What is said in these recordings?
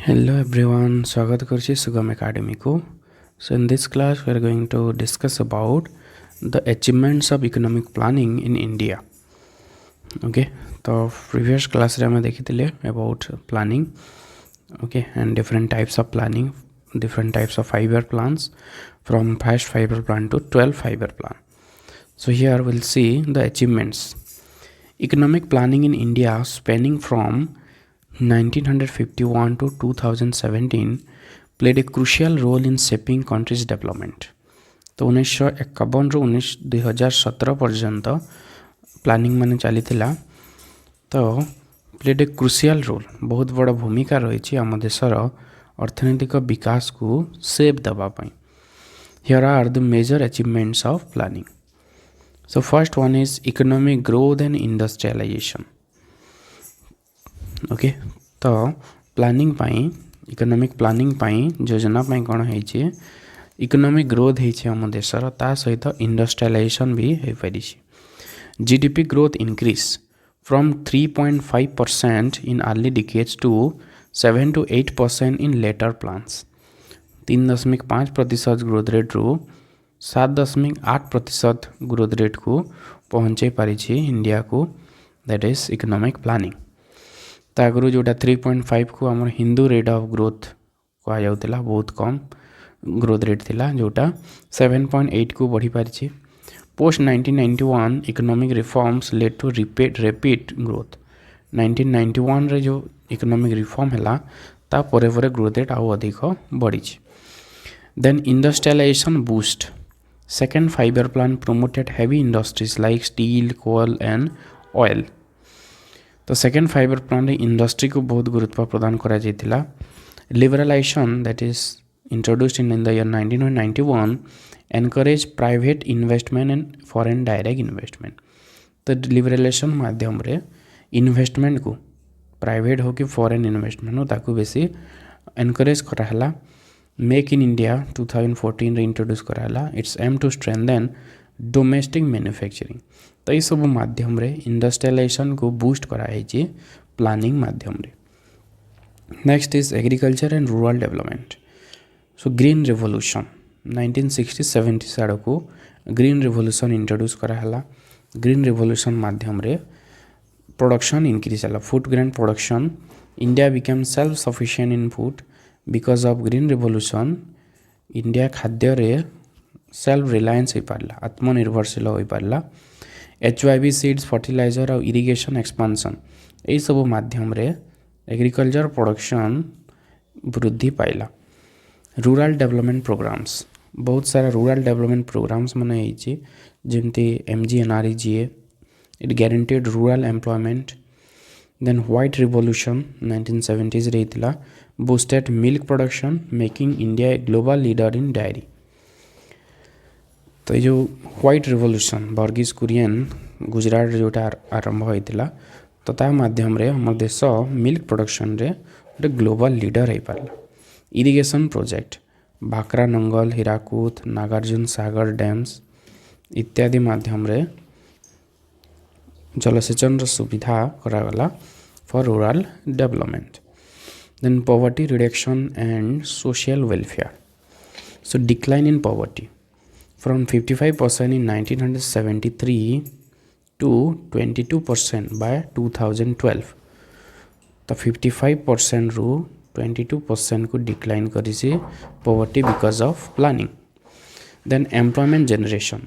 Hello everyone, स्वागत करछि सुगम एकेडमी को. So in this class we are going to discuss about the achievements of economic planning in India. Okay, तो previous class रे हमें देखिथिले about planning, okay, and different types of planning, different types of 5-year plans, from first 5-year plan to 12 5-year plan. So here we'll see the achievements. Economic planning in India spanning from 1951 to 2017 played a crucial role in shaping country's development. तो 1951 ରୁ 2017 पर्यंत planning माने चली तो played a crucial role बहुत बड़ा भूमिका रही आम देशर अर्थनैतिक विकास को सेप देवाई. Here are the major achievements of planning. So first one is economic growth and industrialisation. Okay, तो प्लानिंग पाई इकोनॉमिक प्लानिंग पाई योजना पाई कौन है इकोनॉमिक ग्रोथ है आम देशर ता सहित इंडस्ट्रियलाइजेशन भी हो पारी. GDP growth increase from 3.5% in early decades to 7 to 8% in later plans. 3.5% growth rate रू 7.8% ग्रोथ रेट को पहुँचे पारी इंडिया को. That is economic planning. आगु जोटा 3.5 को आम हिंदू रेट ऑफ ग्रोथ कह जाऊला बहुत कम ग्रोथ रेट थिला जोटा 7.8 को बढ़ी पारी. Post 1991 economic reforms led to rapid growth. 1991 रे जो इकोनॉमिक रिफॉर्म है ता परे परे ग्रोथ रेट आउ अधिक बढ़ी. Then industrialisation boost. Second 5-year plan promoted heavy industries like steel, coal and oil. तो सेकेंड 5-year प्लान इंडस्ट्री को बहुत गुरुत्व प्रदान करा जाइतिला. Liberalisation that is introduced in the year 1991 encourage private investment and foreign direct investment. तो liberalisation माध्यम रे इन्वेस्टमेंट को प्राइवेट हो कि फॉरेन इन्वेस्टमेंट हो ताकू बेसी एनकरेज कराला. मेक इन इंडिया 2014 रे इंट्रोड्यूस कराला. Its aim to strengthen domestic manufacturing. तो ये सब माध्यम रे इंडस्ट्रियलाइजेशन को बूस्ट कराई प्लानिंग माध्यम रे. Next is agriculture and rural development. So green revolution 1960-70 आड़ को ग्रीन रिवोल्यूशन इंट्रोड्यूस कराला. ग्रीन रिवोल्यूशन माध्यम रे प्रोडक्शन इंक्रीज है. Food grain production. India became self sufficient in food because of green revolution. India खाद्य रे सेल्फ रिलायंस हो पारा, आत्मनिर्भरशील हो पारा. HYV सीड्स, फर्टिलाइजर और इरिगेशन एक्सपांशन यही सब माध्यम रे एग्रीकल्चर प्रोडक्शन वृद्धि पाइला. Rural development programmes. बहुत सारा रूरल डेवलपमेंट प्रोग्राम्स माने जमती MGNREGA. It guaranteed rural employment. Then white revolution 1970s रे थिला. Boosted milk production making India a global leader in dairy. तो ये व्हाइट रिवोल्यूशन वर्गीज कुरियन गुजरात जोटा आरंभ होता तो ता माध्यम रे हम देश मिल्क प्रोडक्शन रे गोटे ग्लोबल लीडर हो पारा. Irrigation project Bhakra Nangal, Hirakud, Nagarjuna Sagar dams इत्यादि माध्यम रे जलसेचन सुविधा करागला for rural development. Then poverty reduction and social welfare. So decline in poverty from 55% in 1973 to 22% by 2012. तो 55% रू 22% को डिक्लाइन करी poverty because of planning. Then employment generation.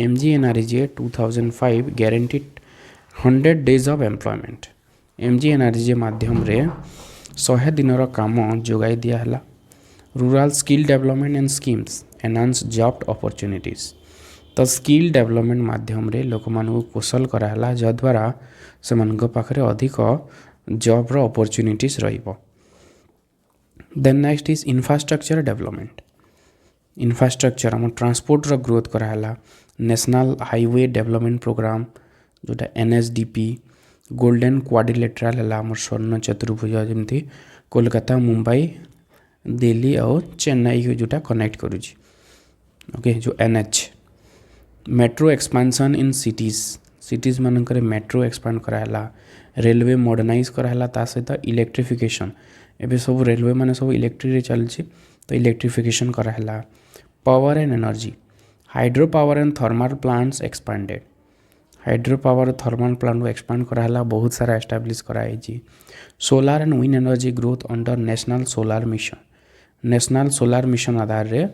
MGNREGA 2005 guaranteed 100 days of employment. MGNREGA माध्यम रे 100 दिन काम जोगाई दिया है. Rural skill development and schemes enhance job opportunities. तो स्किल डेवलपमेंट माध्यम रे लोक मानू कौशल कराला जद्वारा से पाखे अधिक जॉब अपॉर्चुनिटीज रहिबो. Then next is infrastructure development. Infrastructure आम ट्रांसपोर्ट रो ग्रोथ कराला. नेशनल हाईवे डेवलपमेंट प्रोग्राम जोटा NSDP. गोल्डन क्वाड्रिलेटरल है आम स्वर्ण चतुर्भुज जमती कोलकाता, मुंबई, दिल्ली और चेन्नई को जोटा कनेक्ट करुची. ओके, जो NH. Metro expansion in cities मानक मेट्रो एक्सपांड कराला. रेलवे मॉडर्नाइज कराला. ता सहित इलेक्ट्रिफिकेशन एबे सब रेलवे माने सब इलेक्ट्रिक रे चलछि तो इलेक्ट्रिफिकेशन कराला। Power and energy, hydro power and thermal plants expanded, hydro power thermal plant को एक्सपांड कराला, बहुत सारा एस्टाब्लिश कराई। Solar and wind energy growth under national solar mission, national solar mission आधार रे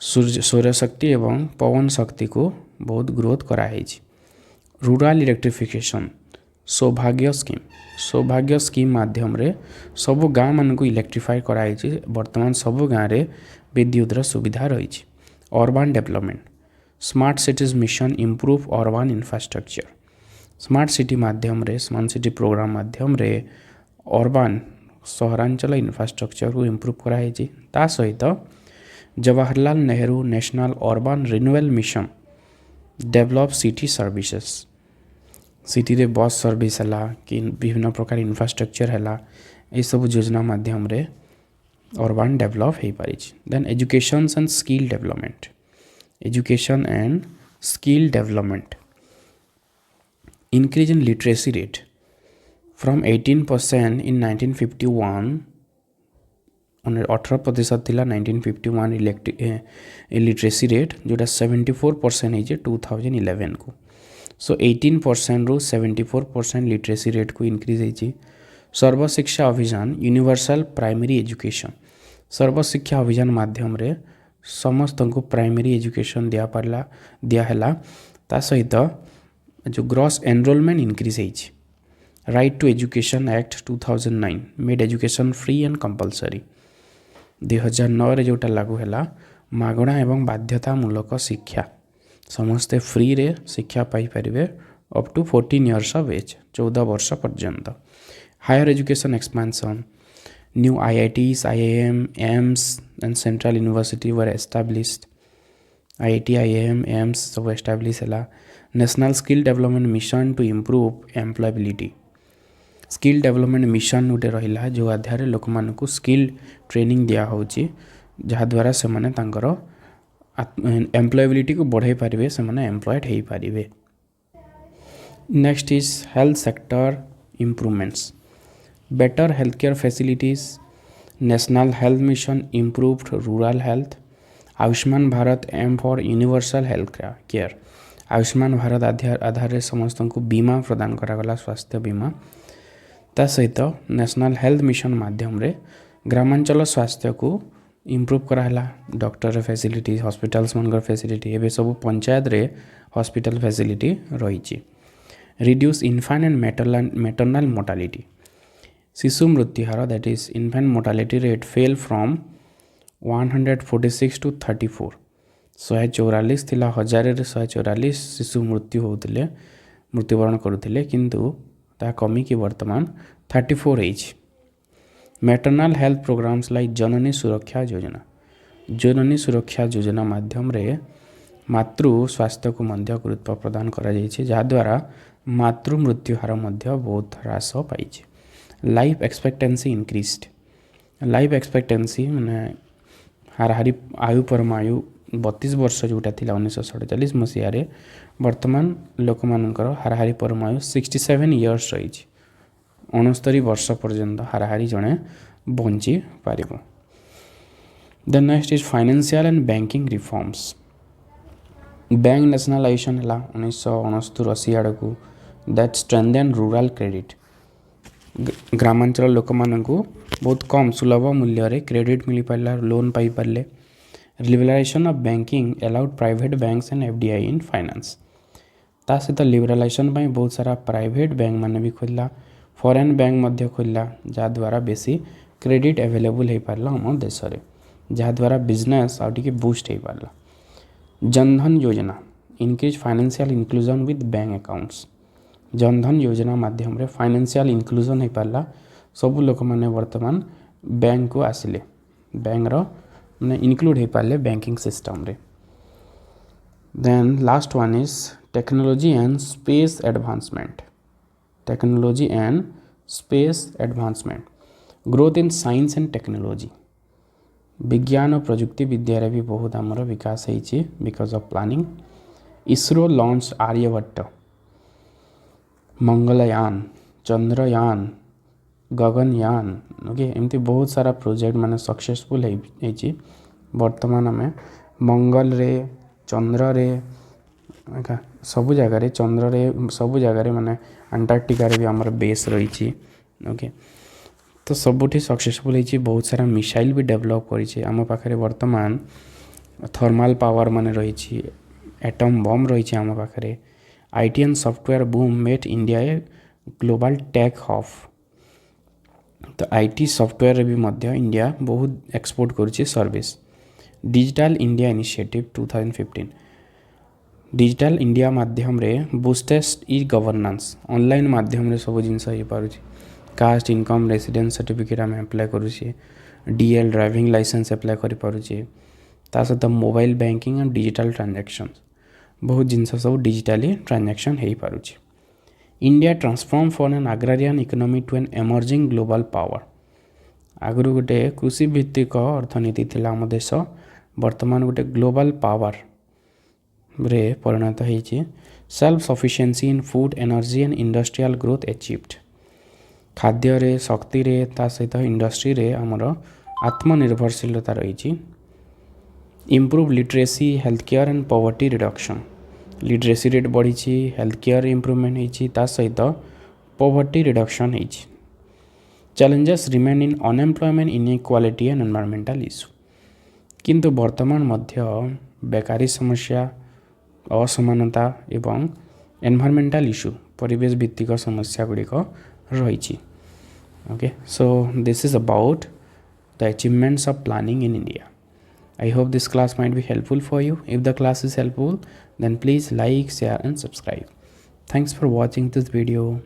सूर्य शक्ति एवं पवन शक्ति को बहुत ग्रोथ कराई। रूरल इलेक्ट्रिफिकेशन, सौभाग्य स्कीम, सौभाग्य स्कीम माध्यम रे सब गाँव मान को इलेक्ट्रिफाई कराई। वर्तमान सब गाँव रे विद्युतर सुविधा रही। Urban development, smart cities mission improve urban infrastructure, smart city माध्यम रे स्मार्ट सिटी प्रोग्राम माध्यम रे अर्बन सहरांचल इंफ्रास्ट्रक्चर को इम्प्रूव कराई। ता सहित Jawaharlal Nehru national urban renewal mission develop city services, city रे बस सर्विस है कि विभिन्न प्रकार इंफ्रास्ट्रक्चर है, ये सब योजना माध्यम रे अर्बन डेवलप हो पारी। Then education and skill development, education and skill development, increase in literacy rate from 18% in 1951, 18% थिला 1951 लिटरेसी रेट, जोटा 74% है 2011 को। सो 18% रू 74% लिटरेसी रेट को इंक्रीज है। Sarva Shiksha Abhiyan universal primary education, Sarva Shiksha Abhiyan माध्यम रे समस्त को प्राइमरी एजुकेशन दिया ता सहित जो ग्रॉस एनरोलमेंट इंक्रीज है। Right to education act 2009 made education free and compulsory, 2009 जोटा लागू है मागणा एवं बाध्यतामूलक शिक्षा, समस्ते फ्री रे शिक्षा पाई परिवे up to 14 years of age, 14 वर्ष पर्यंत। Higher education expansion, new IITs, IIM, AIMS and central university were established, IIT, IIM, AIMS सब एस्टाब्लिश है। National skill development mission to improve employability, skill development mission गोटे रहा जो आधार लोक मान को स्किल ट्रेनिंग दिया होची, जहाद्वारा से माने तांकर एम्प्लॉयबिलिटी को बढ़ाई पारे, से माने एम्प्लॉयड हो पारे। Next is health sector improvements, better health care facilities, national health mission improved rural health, Ayushman Bharat aim for universal health care, Ayushman Bharat आधार समस्त को बीमा प्रदान करागला, स्वास्थ्य बीमा। ता सहित नेशनल हेल्थ मिशन माध्यम रे ग्रामांचल स्वास्थ्य को इम्प्रूव कराला, डॉक्टर फैसिलिटी, हॉस्पिटल्स मनकर फैसिलिटी, एबे सब पंचायत रे हॉस्पिटल फैसिलिटी रही। Reduce infant and maternal mortality, शिशु मृत्यु हार that is infant mortality rate fell from 146 to 34, 144 थिला 1000 रे 144 शिशु मृत्यु होते मृत्युवरण करुले, किंतु ता कमी कि वर्तमान 34 है। मैटरनल हेल्थ प्रोग्राम्स लाइक जननी सुरक्षा योजना, जननी सुरक्षा योजना माध्यम रे मातृ स्वास्थ्य को मध्य गुरुत्व प्रदान करा जायछि, जहाद्वारा मातृ मृत्यु हार मध्य बहुत ह्रास पाई। Life expectancy increased, life expectancy माने हाराहारी आयु परमायु 32 वर्ष जोटा थिला 1947 मसीह रे, वर्तमान लोक मानकर हाराहारी परमायु 67 इयर्स रही, 69 वर्ष पर्यंत हाराहारी जड़े बंची पार। The next is financial and banking reforms, bank nationalisation है 1969-80 आड़ को, दैट स्ट्रेंथेन रूरल क्रेडिट, ग्रामांचल लोक मानू बहुत कम सुलभ मूल्य रे क्रेडिट मिल पारा, लोन पाई पारे। Liberalisation of banking allowed private banks and FDI in finance, ता सहित लिबरलाइजेशन पाई बहुत सारा प्राइवेट बैंक माने भी खोलला, फॉरेन बैंक मध्य खोलला, जहाद्वारा बेसी क्रेडिट अवेलेबल हो पारा आम देश में, जहाद्वारा बिजनेस आउ टिके बूस्ट हो पारा। जनधन योजना increase financial inclusion with bank accounts, Jan Dhan योजना माध्यम रे फाइनेंशियल इंक्लूजन हो पारा, सबू लोक मैंने वर्तमान बैंक को आसिले, बैंक रो मैंने इनक्लूड हो पारे बैंकिंग सिस्टम रे। Then last one is technology and space advancement, technology and space advancement, growth in science and technology, विज्ञान और प्रजुक्ति विद्या रे भी बहुत आमर विकास होइछि because of planning. ISRO launch Aryabhata, Mangalyaan, Chandrayaan Gaganyaan okay एमती बहुत सारा प्रोजेक्ट माने सक्सेसफुल है वर्तमान आम मंगल रे चंद्र रे सबु जगार चंद्र रे सबु जगार माने अंटार्कटिका रे भी आमर बेस रही ओके तो सबुठी सक्सेसफुल है बहुत सारा मिसाइल भी डेवलप करी आम पाखे वर्तमान थर्माल पावर माने रही एटम बम रही आम पाखे IT and software boom made India a global tech hub तो आईटी सॉफ्टवेयर भी मध्य इंडिया बहुत एक्सपोर्ट करुच्ची service digital India initiative 2015 digital India माध्यम रे बूस्टेस्ट ई गवर्नेंस ऑनलाइन माध्यम रे सब जिनस हो पारुछि कास्ट इनकम रेसिडेंस सर्टिफिकेट आम अप्लाई करुचे डीएल ड्राइविंग लाइसेंस अप्लाई कर पारुचे ता सहित mobile banking and digital transaction बहुत जिनस सब डिजिटली ट्रांजैक्शन हो पारुचे India transform for an agrarian economy to an emerging global power आगु गोटे कृषि भित्तिक अर्थनीति थिला आम देश वर्तमान गोटे ग्लोबल पावर रे परिणत होइछि self sufficiency in food energy and industrial growth achieved खाद्य रे शक्ति रे ता सहित इंडस्ट्री रे आमर आत्मनिर्भरशीलता रही improve literacy health care and poverty reduction literacy rate बढ़ी हेल्थ केयर इम्प्रूवमेंट होती सहित पॉवर्टी रिडक्शन होती challenges remain in unemployment inequality and environmental issue किंतु वर्तमान मध्य बेकारी समस्या असमानता एवं एनवायरमेंटल इश्यू परिवेश भित्तिक समस्या गुड़िक रही okay so this is about the achievements of planning in India I hope this class might be helpful for you. If the class is helpful, then please like, share and subscribe. Thanks for watching this video.